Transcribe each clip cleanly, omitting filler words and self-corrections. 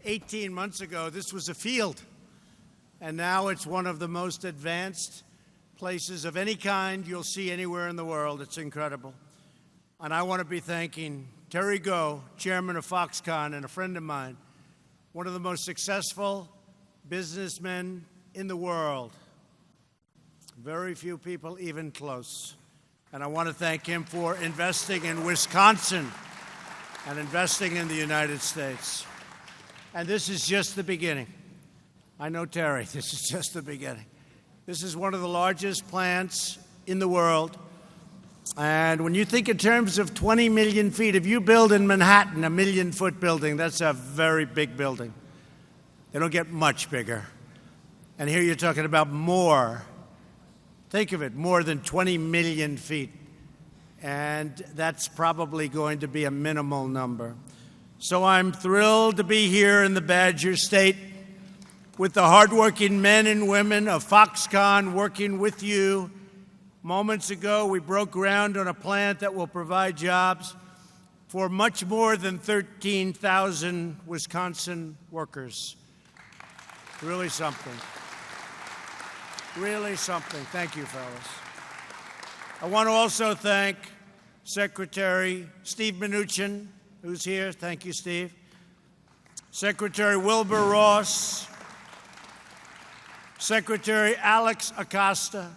18 months ago, this was a field. And now it's one of the most advanced places of any kind you'll see anywhere in the world. It's incredible. And I want to be thanking Terry Goh, chairman of Foxconn and a friend of mine, one of the most successful businessmen in the world. Very few people even close. And I want to thank him for investing in Wisconsin and investing in the United States. And this is just the beginning. I know Terry, this is just the beginning. This is one of the largest plants in the world. And when you think in terms of 20 million feet, if you build in Manhattan a 1 million-foot building, that's a very big building. They don't get much bigger. And here you're talking about more. Think of it, more than 20 million feet. And that's probably going to be a minimal number. So I'm thrilled to be here in the Badger State with the hardworking men and women of Foxconn working with you. Moments ago, we broke ground on a plant that will provide jobs for much more than 13,000 Wisconsin workers. Really something. Really something. Thank you, fellas. I want to also thank Secretary Steve Mnuchin, who's here. Thank you, Steve. Secretary Wilbur Ross. Secretary Alex Acosta.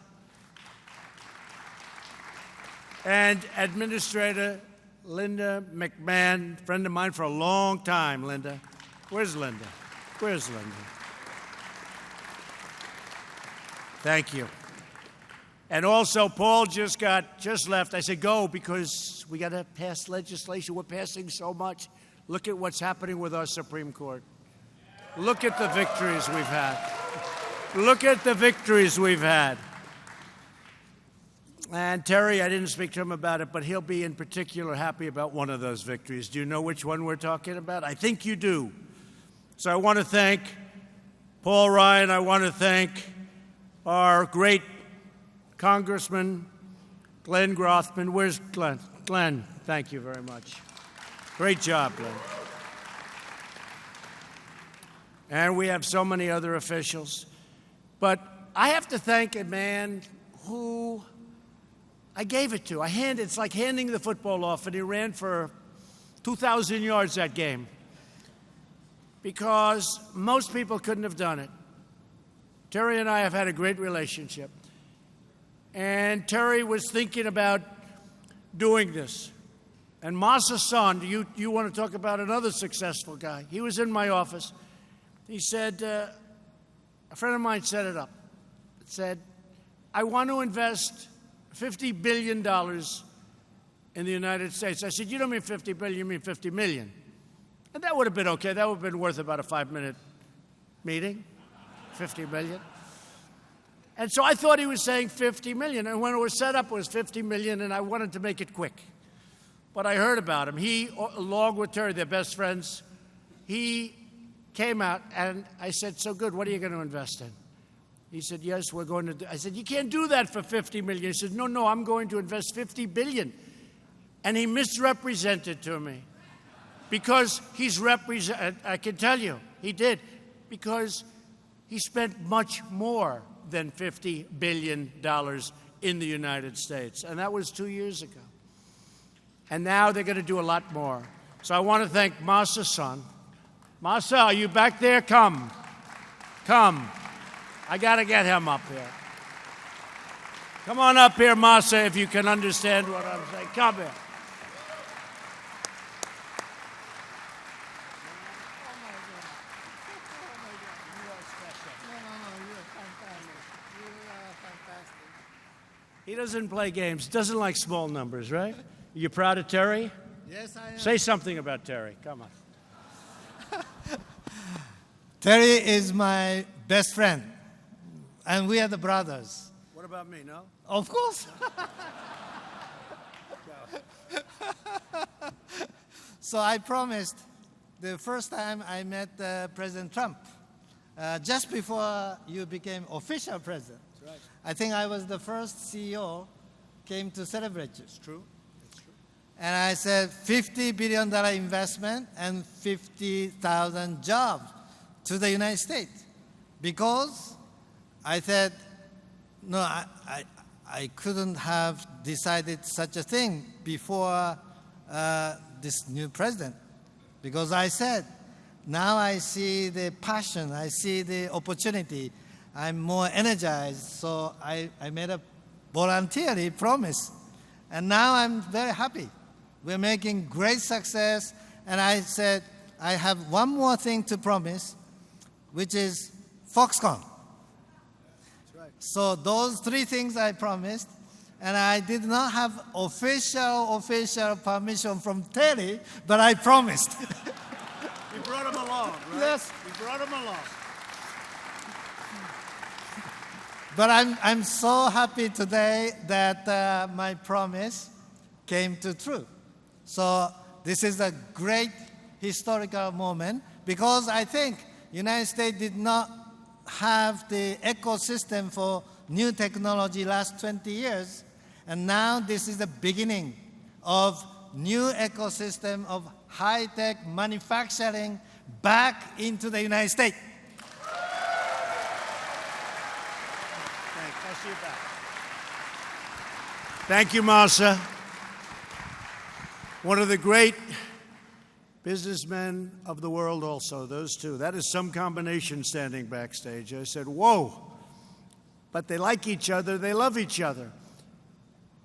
And Administrator Linda McMahon, friend of mine for a long time, Linda. Where's Linda? Where's Linda? Thank you. And also, Paul just left. I said, go, because we got to pass legislation. We're passing so much. Look at what's happening with our Supreme Court. Look at the victories we've had. Look at the victories we've had. And Terry, I didn't speak to him about it, but he'll be in particular happy about one of those victories. Do you know which one we're talking about? I think you do. So I want to thank Paul Ryan. I want to thank our great Congressman, Glenn Grothman. Where's Glenn? Glenn, thank you very much. Great job, Glenn. And we have so many other officials. But I have to thank a man who I gave it to. It's like handing the football off, and he ran for 2,000 yards that game. Because most people couldn't have done it. Terry and I have had a great relationship. And Terry was thinking about doing this. And Masa Son, you want to talk about another successful guy. He was in my office. He said, a friend of mine set it up. It said, I want to invest $50 billion in the United States. I said, you don't mean 50 billion, you mean 50 million. And that would have been okay. That would have been worth about a 5-minute meeting, 50 million. And so I thought he was saying 50 million. And when it was set up, it was 50 million, and I wanted to make it quick. But I heard about him. He, along with Terry, they're best friends, he came out, and I said, so good, what are you going to invest in? He said, yes, we're going to do. I said, you can't do that for 50 million. He said, no, I'm going to invest 50 billion. And he misrepresented to me. Because I can tell you, he did. Because he spent much more than $50 billion in the United States. And that was 2 years ago. And now they're going to do a lot more. So I want to thank Masa Son. Masa, are you back there? Come. I got to get him up here. Come on up here, Masa, if you can understand what I'm saying. Come here. He doesn't play games. Doesn't like small numbers, right? Are you proud of Terry? Yes, I am. Say something about Terry. Come on. Terry is my best friend, and we are the brothers. What about me, no? Of course. So I promised the first time I met President Trump, just before you became official president. That's right. I think I was the first CEO came to celebrate you. It's true. It's true. And I said $50 billion investment and 50,000 jobs to the United States. Because I said, no, I couldn't have decided such a thing before this new president. Because I said, now I see the passion, I see the opportunity, I'm more energized, so I made a voluntarily promise. And now I'm very happy. We're making great success, and I said, I have one more thing to promise, which is Foxconn. That's right. So those three things I promised, and I did not have official permission from Terry, but I promised. You brought him along, right? Yes. You brought him along. But I'm so happy today that my promise came to true. So this is a great historical moment because I think United States did not have the ecosystem for new technology last 20 years. And now this is the beginning of new ecosystem of high-tech manufacturing back into the United States. Thanks. I'll see you back. Thank you, Masa. One of the great businessmen of the world also, those two. That is some combination standing backstage. I said, whoa. But they like each other. They love each other.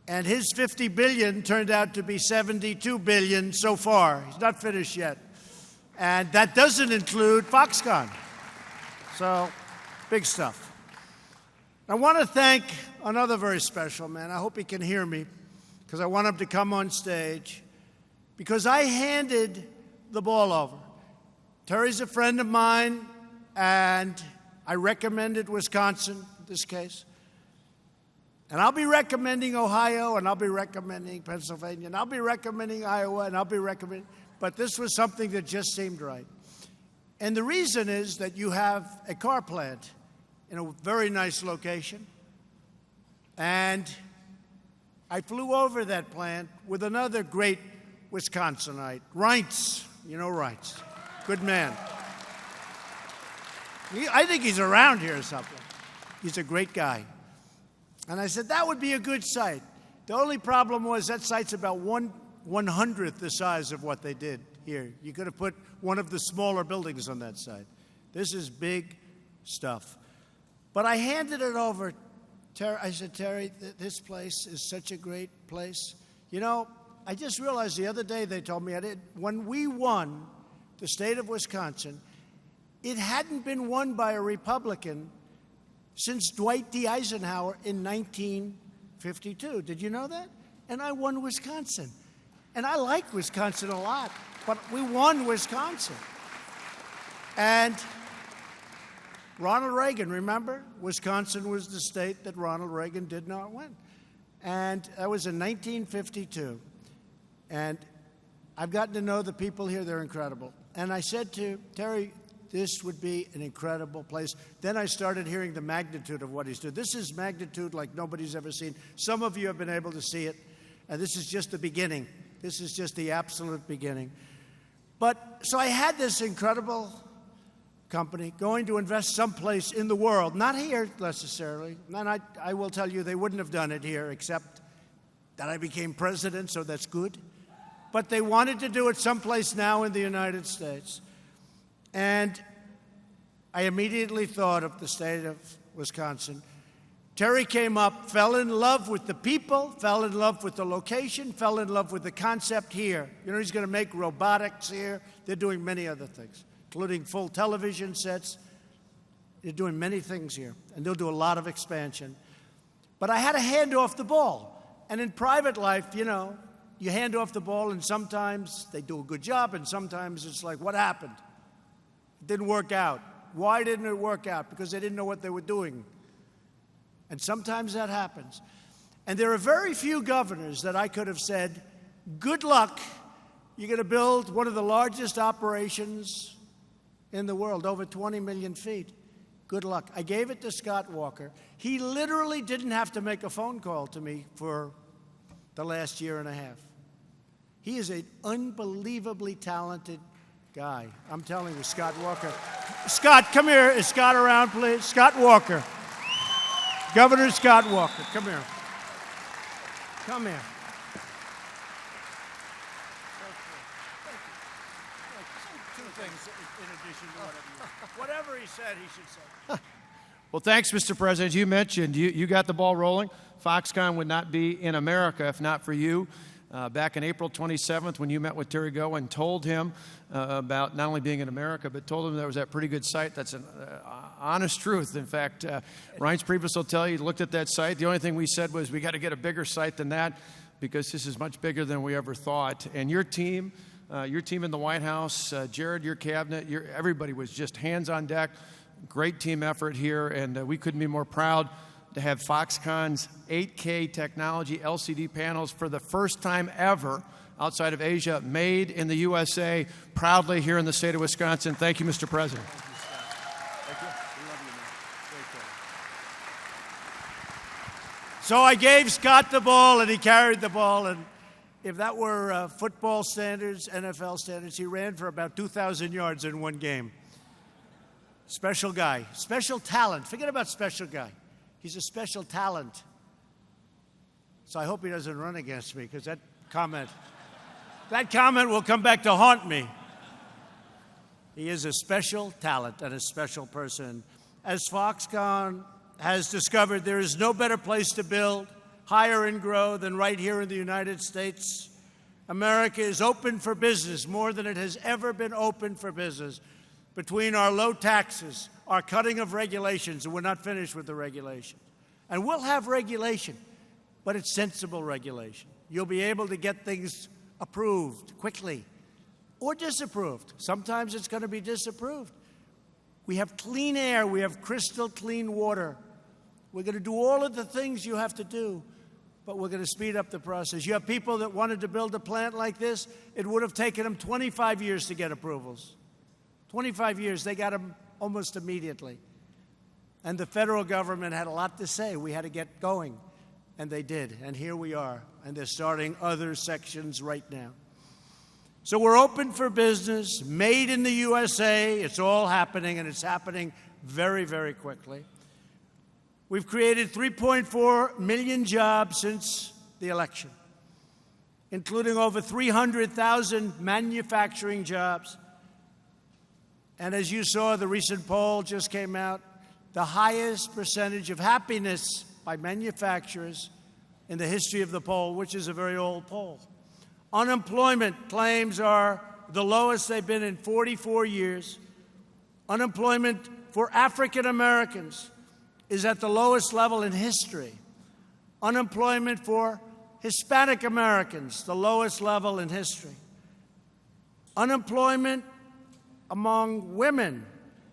And his 50 billion turned out to be 72 billion so far. He's not finished yet. And that doesn't include Foxconn. So, big stuff. I want to thank another very special man. I hope he can hear me because I want him to come on stage because I handed the ball over. Terry's a friend of mine, and I recommended Wisconsin in this case. And I'll be recommending Ohio, and I'll be recommending Pennsylvania, and I'll be recommending Iowa, and I'll be recommending, but this was something that just seemed right. And the reason is that you have a car plant in a very nice location. And I flew over that plant with another great Wisconsinite, Reince. You know Reince. Good man. I think he's around here or something. He's a great guy. And I said, that would be a good site. The only problem was that site's about 1/100th the size of what they did here. You could have put one of the smaller buildings on that site. This is big stuff. But I handed it over. I said, Terry, this place is such a great place. You know, I just realized the other day they told me when we won the state of Wisconsin, it hadn't been won by a Republican since Dwight D. Eisenhower in 1952. Did you know that? And I won Wisconsin. And I like Wisconsin a lot, but we won Wisconsin. And Ronald Reagan, remember? Wisconsin was the state that Ronald Reagan did not win. And that was in 1952. And I've gotten to know the people here. They're incredible. And I said to Terry, this would be an incredible place. Then I started hearing the magnitude of what he's doing. This is magnitude like nobody's ever seen. Some of you have been able to see it. And this is just the beginning. This is just the absolute beginning. But so I had this incredible company going to invest someplace in the world, not here necessarily. And I will tell you they wouldn't have done it here except that I became president, so that's good. But they wanted to do it someplace now in the United States. And I immediately thought of the state of Wisconsin. Terry came up, fell in love with the people, fell in love with the location, fell in love with the concept here. You know, he's going to make robotics here. They're doing many other things, including full television sets. They're doing many things here, and they'll do a lot of expansion. But I had to hand off the ball. And in private life, you know, you hand off the ball, and sometimes they do a good job, and sometimes it's like, what happened? It didn't work out. Why didn't it work out? Because they didn't know what they were doing. And sometimes that happens. And there are very few governors that I could have said, good luck. You're going to build one of the largest operations in the world, over 20 million feet. Good luck. I gave it to Scott Walker. He literally didn't have to make a phone call to me for the last year and a half. He is an unbelievably talented guy. I'm telling you, Scott Walker. Scott, come here. Is Scott around, please? Scott Walker. Governor Scott Walker, come here. Come here. Two things in addition to whatever he said, he should say. Well, thanks, Mr. President. You mentioned you got the ball rolling. Foxconn would not be in America if not for you. Back in April 27th, when you met with Terry Goh and told him about not only being in America, but told him there was that pretty good site. That's an honest truth. In fact, Reince Priebus will tell you, he looked at that site. The only thing we said was we got to get a bigger site than that because this is much bigger than we ever thought. And your team in the White House, Jared, your cabinet, everybody was just hands on deck. Great team effort here, and we couldn't be more proud to have Foxconn's 8K technology LCD panels for the first time ever outside of Asia, made in the USA, proudly here in the state of Wisconsin. Thank you, Mr. President. Thank you, Scott. Thank you. We love you, man. Great call. So I gave Scott the ball, and he carried the ball, and if that were football standards, NFL standards, he ran for about 2,000 yards in one game. Special guy. Special talent. Forget about special guy. He's a special talent. So I hope he doesn't run against me, because that comment will come back to haunt me. He is a special talent and a special person. As Foxconn has discovered, there is no better place to build, hire, and grow than right here in the United States. America is open for business more than it has ever been open for business. Between our low taxes, our cutting of regulations, and we're not finished with the regulation. And we'll have regulation, but it's sensible regulation. You'll be able to get things approved quickly or disapproved. Sometimes it's going to be disapproved. We have clean air. We have crystal clean water. We're going to do all of the things you have to do, but we're going to speed up the process. You have people that wanted to build a plant like this. It would have taken them 25 years to get approvals. 25 years, they got them almost immediately. And the federal government had a lot to say. We had to get going, and they did. And here we are, and they're starting other sections right now. So we're open for business, made in the USA. It's all happening, and it's happening very, very quickly. We've created 3.4 million jobs since the election, including over 300,000 manufacturing jobs. And as you saw, the recent poll just came out, the highest percentage of happiness by manufacturers in the history of the poll, which is a very old poll. Unemployment claims are the lowest they've been in 44 years. Unemployment for African Americans is at the lowest level in history. Unemployment for Hispanic Americans, the lowest level in history. Unemployment among women,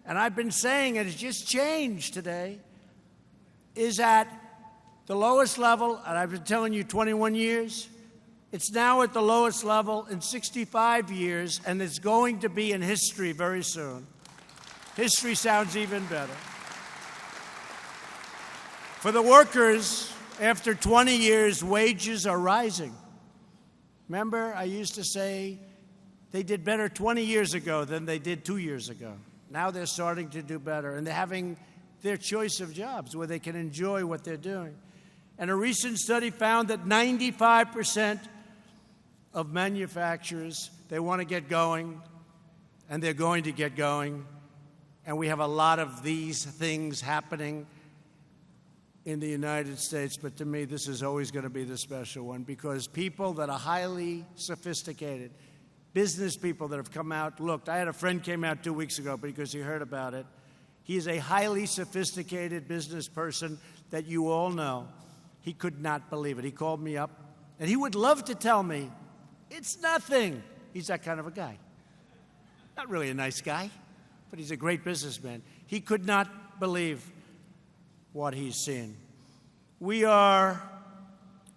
and I've been saying it, it's just changed today, is at the lowest level, and I've been telling you 21 years. It's now at the lowest level in 65 years, and it's going to be in history very soon. History sounds even better. For the workers, after 20 years, wages are rising. Remember, I used to say they did better 20 years ago than they did 2 years ago. Now they're starting to do better, and they're having their choice of jobs where they can enjoy what they're doing. And a recent study found that 95% of manufacturers, they want to get going, and they're going to get going. And we have a lot of these things happening in the United States, but to me, this is always going to be the special one, because people that are highly sophisticated, business people that have come out, looked. I had a friend came out 2 weeks ago because he heard about it. He is a highly sophisticated business person that you all know. He could not believe it. He called me up, and he would love to tell me, it's nothing. He's that kind of a guy. Not really a nice guy, but he's a great businessman. He could not believe what he's seen. We are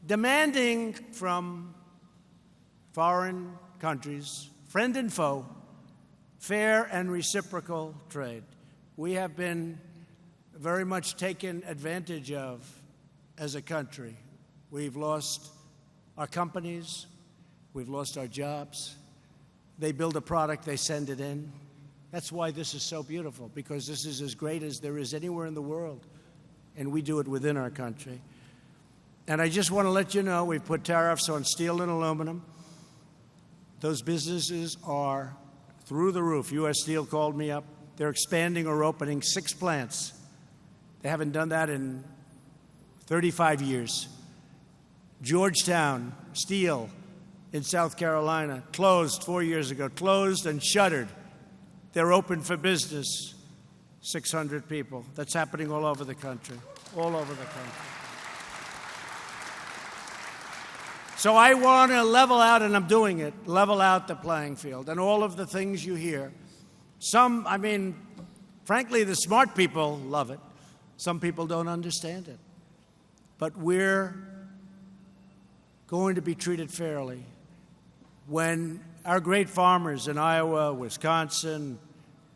demanding from foreign countries, friend and foe, fair and reciprocal trade. We have been very much taken advantage of as a country. We've lost our companies. We've lost our jobs. They build a product, they send it in. That's why this is so beautiful, because this is as great as there is anywhere in the world, and we do it within our country. And I just want to let you know, we've put tariffs on steel and aluminum. Those businesses are through the roof. U.S. Steel called me up. They're expanding or opening 6 plants. They haven't done that in 35 years. Georgetown Steel in South Carolina closed 4 years ago, closed and shuttered. They're open for business. 600 people. That's happening all over the country, all over the country. So I want to level out, and I'm doing it, level out the playing field. And all of the things you hear, frankly, the smart people love it. Some people don't understand it. But we're going to be treated fairly. When our great farmers in Iowa, Wisconsin,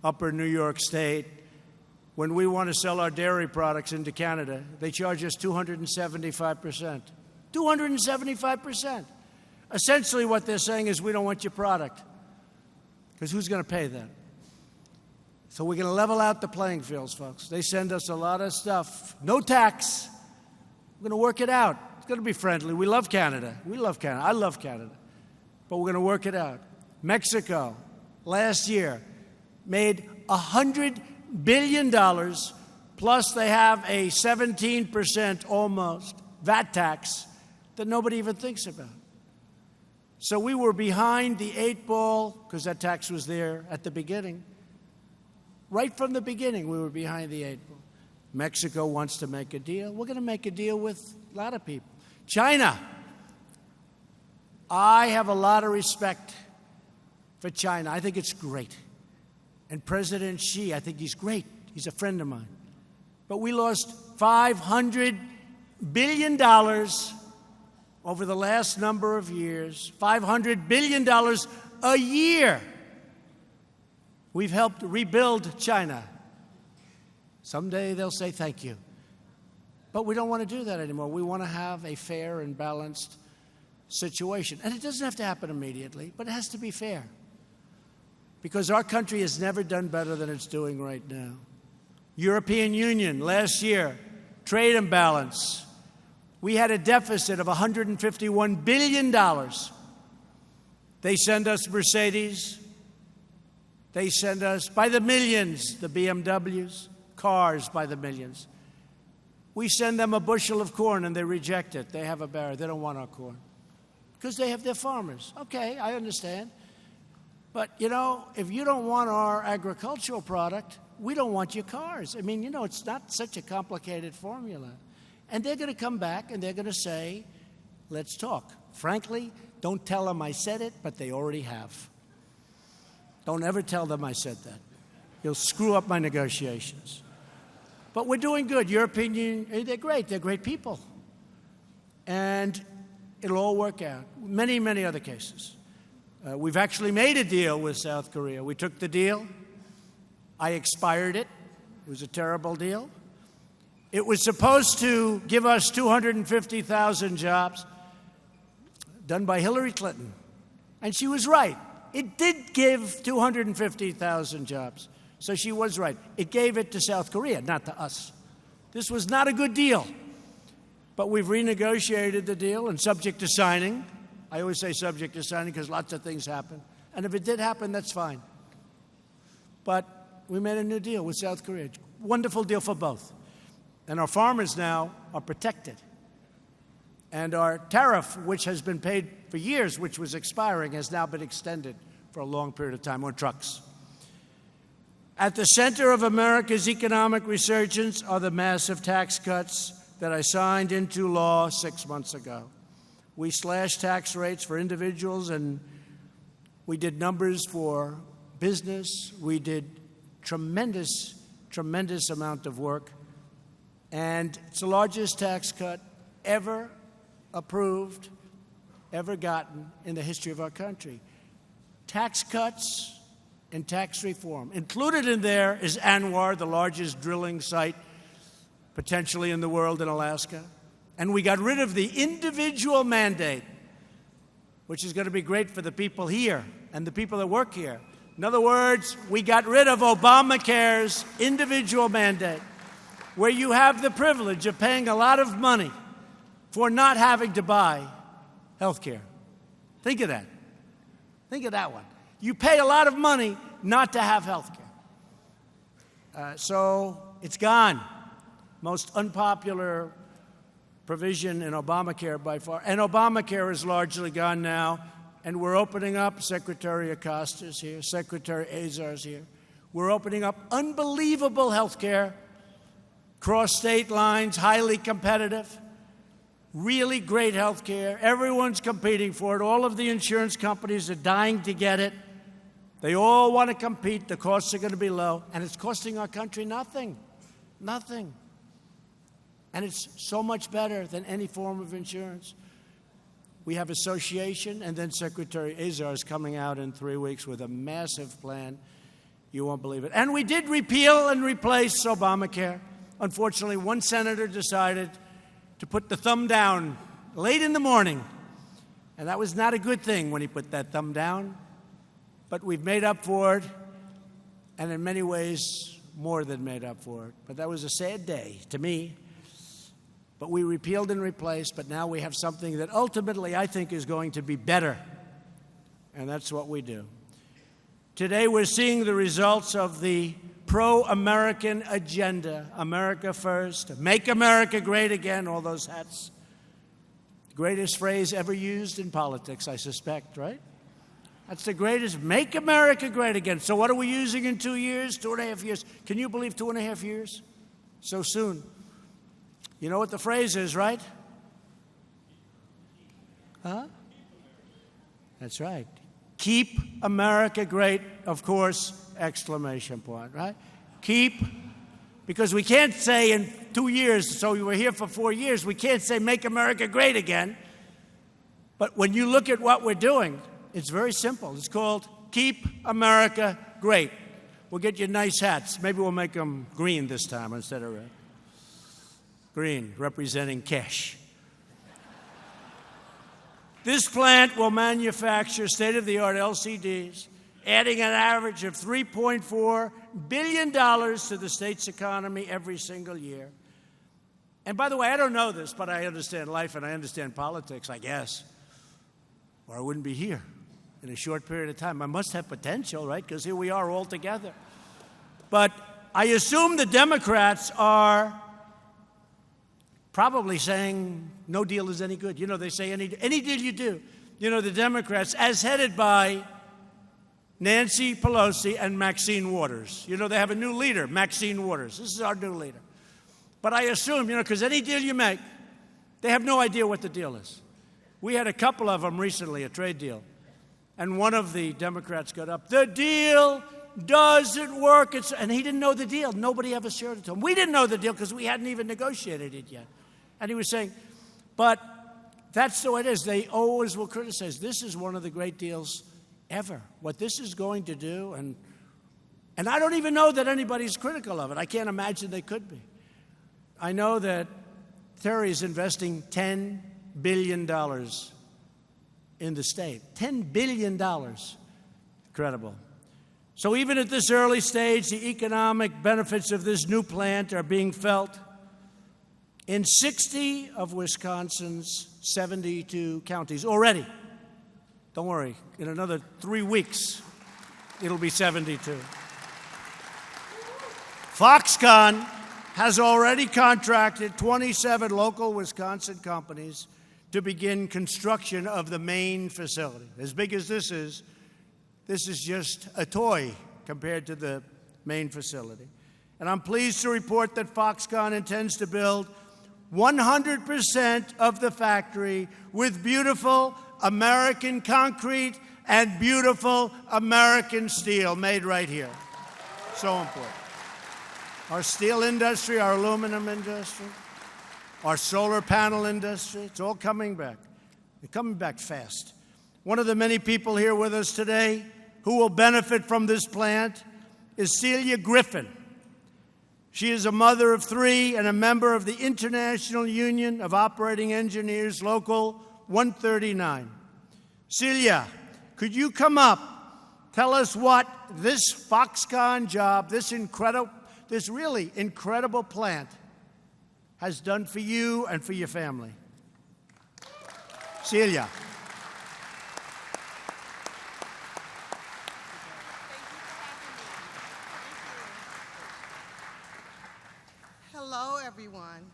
upper New York State, when we want to sell our dairy products into Canada, they charge us 275%. 275%. Essentially what they're saying is, we don't want your product. Because who's going to pay that? So we're going to level out the playing fields, folks. They send us a lot of stuff. No tax. We're going to work it out. It's going to be friendly. We love Canada. We love Canada. I love Canada. But we're going to work it out. Mexico, last year, made $100 billion, plus they have a 17% almost VAT tax that nobody even thinks about. So we were behind the 8 ball, because that tax was there at the beginning. Right from the beginning, we were behind the 8 ball. Mexico wants to make a deal. We're going to make a deal with a lot of people. China. I have a lot of respect for China. I think it's great. And President Xi, I think he's great. He's a friend of mine. But we lost $500 billion over the last number of years. $500 billion a year. We've helped rebuild China. Someday they'll say thank you. But we don't want to do that anymore. We want to have a fair and balanced situation. And it doesn't have to happen immediately, but it has to be fair. Because our country has never done better than it's doing right now. European Union, last year, trade imbalance. We had a deficit of $151 billion. They send us Mercedes. They send us, by the millions, the BMWs, cars by the millions. We send them a bushel of corn and they reject it. They have a barrier. They don't want our corn. Because they have their farmers. Okay, I understand. But, if you don't want our agricultural product, we don't want your cars. It's not such a complicated formula. And they're going to come back and they're going to say, let's talk. Frankly, don't tell them I said it, but they already have. Don't ever tell them I said that. You'll screw up my negotiations. But we're doing good. European Union, they're great. They're great people. And it'll all work out. Many, many other cases. We've actually made a deal with South Korea. We took the deal. I expired it. It was a terrible deal. It was supposed to give us 250,000 jobs, done by Hillary Clinton. And she was right. It did give 250,000 jobs. So she was right. It gave it to South Korea, not to us. This was not a good deal. But we've renegotiated the deal, and subject to signing. I always say subject to signing because lots of things happen. And if it did happen, that's fine. But we made a new deal with South Korea. Wonderful deal for both. And our farmers now are protected. And our tariff, which has been paid for years, which was expiring, has now been extended for a long period of time on trucks. At the center of America's economic resurgence are the massive tax cuts that I signed into law 6 months ago. We slashed tax rates for individuals, and we did numbers for business. We did tremendous amount of work. And it's the largest tax cut ever approved, ever gotten in the history of our country. Tax cuts and tax reform. Included in there is Anwar, the largest drilling site potentially in the world in Alaska. And we got rid of the individual mandate which is going to be great for the people here and the people that work here. In other words, we got rid of Obamacare's individual mandate, where you have the privilege of paying a lot of money for not having to buy health care. Think of that. Think of that one. You pay a lot of money not to have health care. So it's gone. Most unpopular provision in Obamacare by far. And Obamacare is largely gone now. And we're opening up, Secretary Acosta's here, Secretary Azar's here. We're opening up unbelievable health care, cross state lines, highly competitive, really great health care. Everyone's competing for it. All of the insurance companies are dying to get it. They all want to compete. The costs are going to be low. And it's costing our country nothing. Nothing. And it's so much better than any form of insurance. We have association, and then Secretary Azar is coming out in 3 weeks with a massive plan. You won't believe it. And we did repeal and replace Obamacare. Unfortunately, one senator decided to put the thumb down late in the morning. And that was not a good thing when he put that thumb down. But we've made up for it, and in many ways, more than made up for it. But that was a sad day to me. But we repealed and replaced, but now we have something that ultimately I think is going to be better. And that's what we do. Today we're seeing the results of the pro-American agenda. America first, make America great again, all those hats. Greatest phrase ever used in politics, I suspect, right? That's the greatest, make America great again. So what are we using in 2 years, 2.5 years? Can you believe 2.5 years? So soon. You know what the phrase is, right? Huh? That's right. Keep America great, of course, exclamation point, right? Keep, because we can't say in 2 years, so we were here for 4 years, we can't say make America great again. But when you look at what we're doing, it's very simple. It's called Keep America Great. We'll get you nice hats. Maybe we'll make them green this time instead of red. Green, representing cash. This plant will manufacture state-of-the-art LCDs, adding an average of $3.4 billion to the state's economy every single year. And by the way, I don't know this, but I understand life and I understand politics, I guess. Or I wouldn't be here in a short period of time. I must have potential, right? Because here we are all together. But I assume the Democrats are probably saying no deal is any good. You know, they say any deal you do. You know, the Democrats, as headed by Nancy Pelosi and Maxine Waters. You know, they have a new leader, Maxine Waters. This is our new leader. But I assume, you know, because any deal you make, they have no idea what the deal is. We had a couple of them recently, a trade deal. And one of the Democrats got up, the deal doesn't work. And he didn't know the deal. Nobody ever shared it to him. We didn't know the deal because we hadn't even negotiated it yet. And he was saying, but that's the way it is. They always will criticize. This is one of the great deals ever. What this is going to do, and I don't even know that anybody's critical of it. I can't imagine they could be. I know that Terry is investing $10 billion in the state. $10 billion. Incredible. So even at this early stage, the economic benefits of this new plant are being felt in 60 of Wisconsin's 72 counties already. Don't worry, in another 3 weeks, it'll be 72. Foxconn has already contracted 27 local Wisconsin companies to begin construction of the main facility. As big as this is just a toy compared to the main facility. And I'm pleased to report that Foxconn intends to build 100% of the factory with beautiful American concrete and beautiful American steel made right here. So important. Our steel industry, our aluminum industry, our solar panel industry, it's all coming back. They're coming back fast. One of the many people here with us today who will benefit from this plant is Celia Griffin. She is a mother of 3 and a member of the International Union of Operating Engineers, Local 139. Celia, could you come up? Tell us what this Foxconn job, this really incredible plant has done for you and for your family. Celia. Hello, everyone.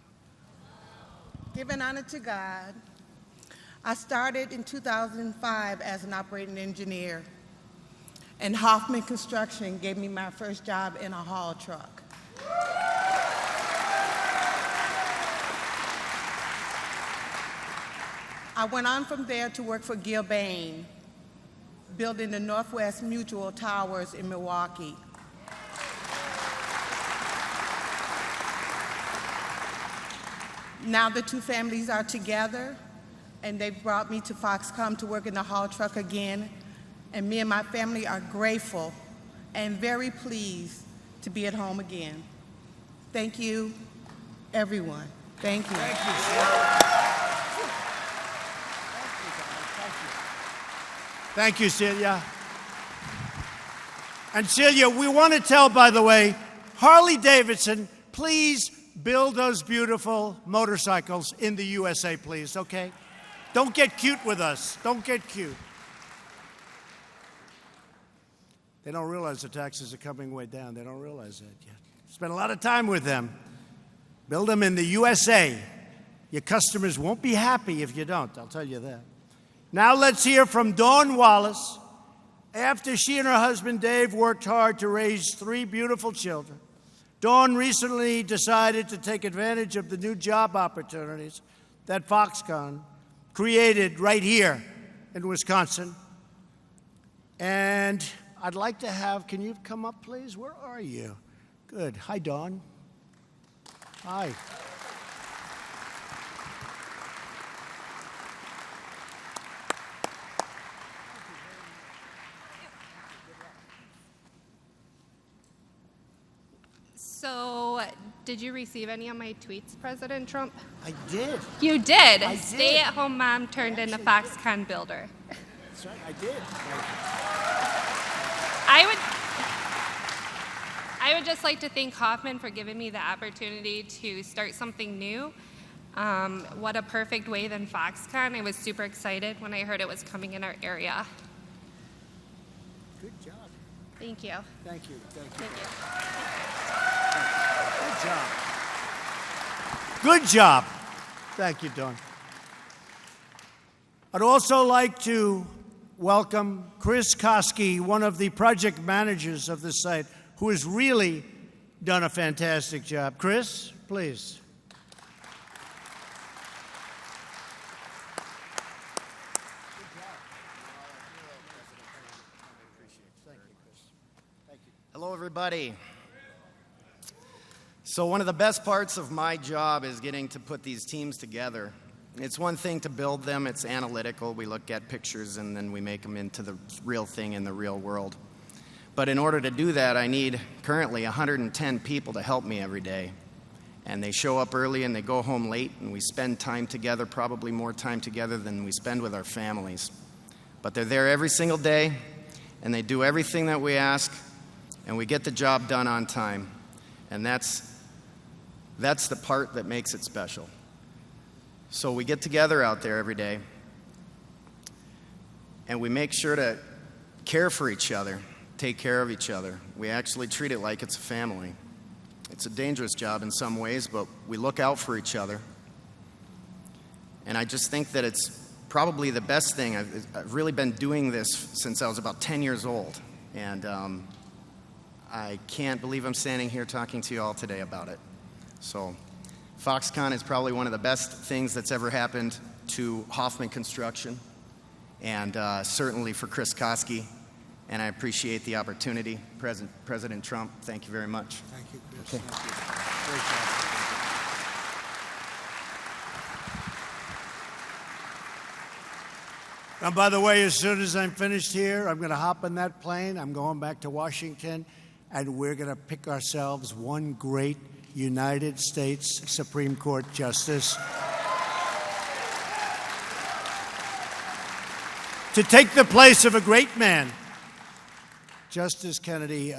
Giving honor to God, I started in 2005 as an operating engineer, and Hoffman Construction gave me my first job in a haul truck. I went on from there to work for Gilbane, building the Northwest Mutual Towers in Milwaukee. Now the two families are together, and they've brought me to Foxconn to work in the haul truck again, and me and my family are grateful and very pleased to be at home again. Thank you, everyone. Thank you. Thank you, Celia. Thank you, Celia. And Celia, we want to tell, by the way, Harley Davidson, please build those beautiful motorcycles in the USA, please, okay? Don't get cute with us. Don't get cute. They don't realize the taxes are coming way down. They don't realize that yet. Spend a lot of time with them. Build them in the USA. Your customers won't be happy if you don't, I'll tell you that. Now let's hear from Dawn Wallace. After she and her husband Dave worked hard to raise 3 beautiful children, Dawn recently decided to take advantage of the new job opportunities that Foxconn created right here in Wisconsin. And I'd like to have, can you come up, please? Where are you? Good. Hi, Dawn. Hi. So, did you receive any of my tweets, President Trump? I did. You did. I did. Stay-at-home mom turned into Foxconn builder. That's right, I did. I would just like to thank Hoffman for giving me the opportunity to start something new. What a perfect way than Foxconn. I was super excited when I heard it was coming in our area. Good job. Thank you. Thank you. Thank you. Thank you. Good job. Good job. Thank you, Dawn. I'd also like to welcome Chris Koski, one of the project managers of this site, who has really done a fantastic job. Chris, please. Hello, everybody. So one of the best parts of my job is getting to put these teams together. It's one thing to build them. It's analytical. We look at pictures and then we make them into the real thing in the real world. But in order to do that, I need currently 110 people to help me every day. And they show up early and they go home late, and we spend time together, probably more time together than we spend with our families. But they're there every single day, and they do everything that we ask, and we get the job done on time. And that's the part that makes it special. So we get together out there every day, and we make sure to care for each other, take care of each other. We actually treat it like it's a family. It's a dangerous job in some ways, but we look out for each other. And I just think that it's probably the best thing. I've really been doing this since I was about 10 years old. And I can't believe I'm standing here talking to you all today about it. So Foxconn is probably one of the best things that's ever happened to Hoffman Construction, and certainly for Chris Koski. And I appreciate the opportunity. President Trump, thank you very much. Thank you, Chris. Okay. Thank you. Great job. And by the way, as soon as I'm finished here, I'm going to hop in that plane. I'm going back to Washington, and we're going to pick ourselves one great United States Supreme Court justice. to take the place of a great man. Justice Kennedy,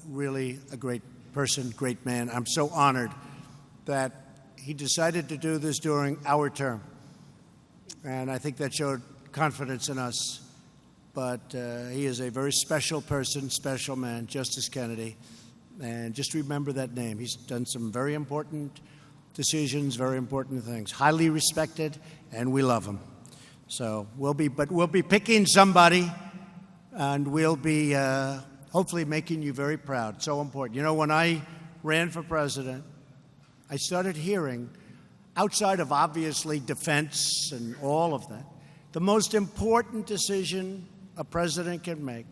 really a great person, great man. I'm so honored that he decided to do this during our term. And I think that showed confidence in us. But he is a very special person, special man, Justice Kennedy. And just remember that name. He's done some very important decisions, very important things. Highly respected, and we love him. So we'll be picking somebody, and we'll be hopefully making you very proud. So important. You know, when I ran for president, I started hearing, outside of obviously defense and all of that, the most important decision a president can make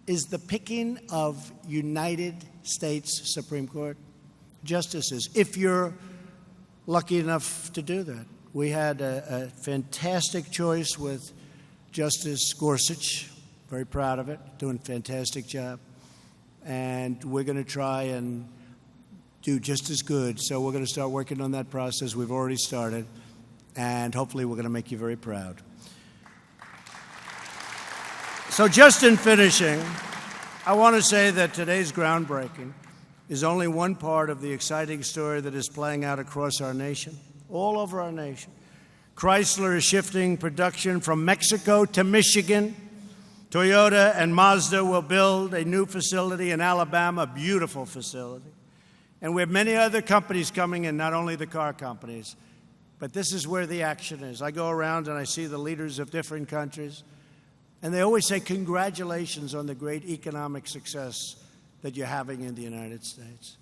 is the picking of United States Supreme Court justices, if you're lucky enough to do that. We had a fantastic choice with Justice Gorsuch, very proud of it, doing a fantastic job. And we're going to try and do just as good. So we're going to start working on that process. We've already started. And hopefully we're going to make you very proud. So just in finishing, I want to say that today's groundbreaking is only one part of the exciting story that is playing out across our nation, all over our nation. Chrysler is shifting production from Mexico to Michigan. Toyota and Mazda will build a new facility in Alabama, a beautiful facility. And we have many other companies coming in, not only the car companies. But this is where the action is. I go around and I see the leaders of different countries, and they always say, congratulations on the great economic success that you're having in the United States.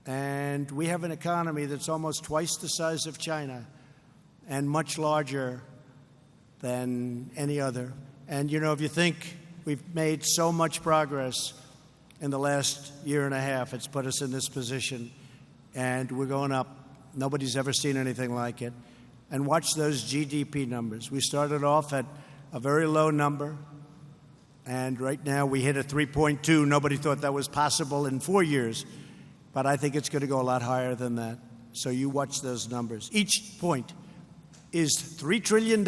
And we have an economy that's almost twice the size of China and much larger than any other. And, you know, if you think we've made so much progress in the last year and a half, it's put us in this position, and we're going up. Nobody's ever seen anything like it. And watch those GDP numbers. We started off at a very low number, and right now we hit a 3.2. Nobody thought that was possible in 4 years, but I think it's going to go a lot higher than that. So you watch those numbers. Each point is $3 trillion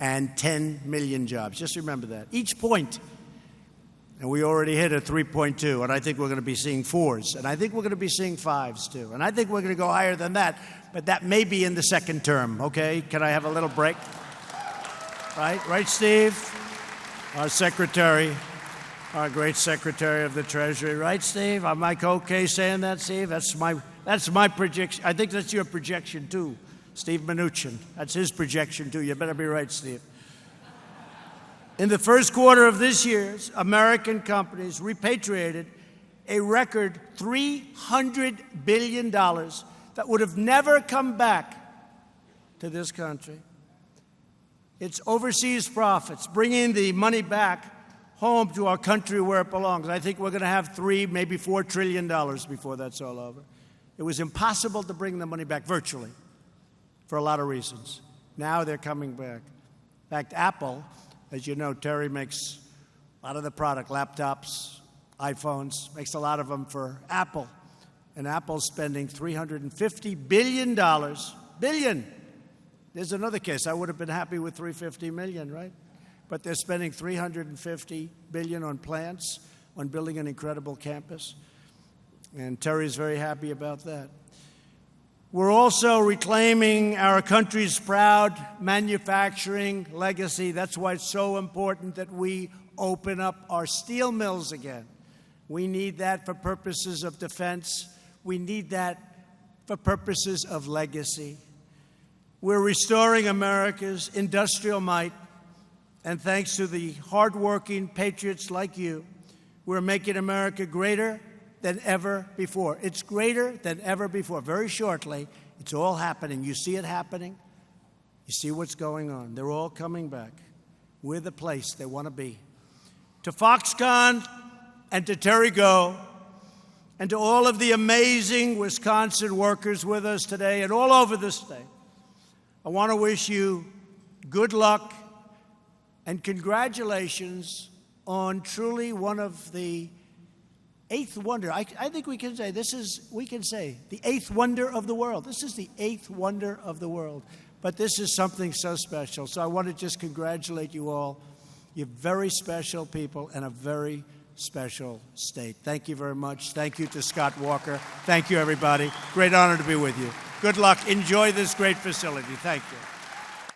and 10 million jobs. Just remember that. Each point. And we already hit a 3.2, and I think we're going to be seeing 4s, and I think we're going to be seeing 5s too, and I think we're going to go higher than that, but that may be in the second term, okay? Can I have a little break? Right, Steve? Our secretary, our great Secretary of the Treasury, right, Steve? Am I okay saying that, Steve? That's my projection. I think that's your projection too, Steve Mnuchin. That's his projection too. You better be right, Steve. In the first quarter of this year, American companies repatriated a record $300 billion that would have never come back to this country. It's overseas profits, bringing the money back home to our country where it belongs. I think we're going to have $3, maybe $4 trillion before that's all over. It was impossible to bring the money back virtually for a lot of reasons. Now they're coming back. In fact, Apple, as you know, Terry makes a lot of the product, laptops, iPhones, makes a lot of them for Apple. And Apple's spending $350 billion. Billion. There's another case. I would have been happy with $350 million, right? But they're spending $350 billion on plants, on building an incredible campus. And Terry's very happy about that. We're also reclaiming our country's proud manufacturing legacy. That's why it's so important that we open up our steel mills again. We need that for purposes of defense. We need that for purposes of legacy. We're restoring America's industrial might, and thanks to the hardworking patriots like you, we're making America greater than ever before. It's greater than ever before. Very shortly, it's all happening. You see it happening. You see what's going on. They're all coming back. We're the place they want to be. To Foxconn and to Terry Go and to all of the amazing Wisconsin workers with us today and all over the state, I want to wish you good luck and congratulations on truly one of the eighth wonder. I think we can say the eighth wonder of the world. This is the eighth wonder of the world. but this is something so special. So I want to just congratulate you all. You're very special people and a very special state. Thank you very much. Thank you to Scott Walker. Thank you, everybody. Great honor to be with you. Good luck. Enjoy this great facility. Thank you.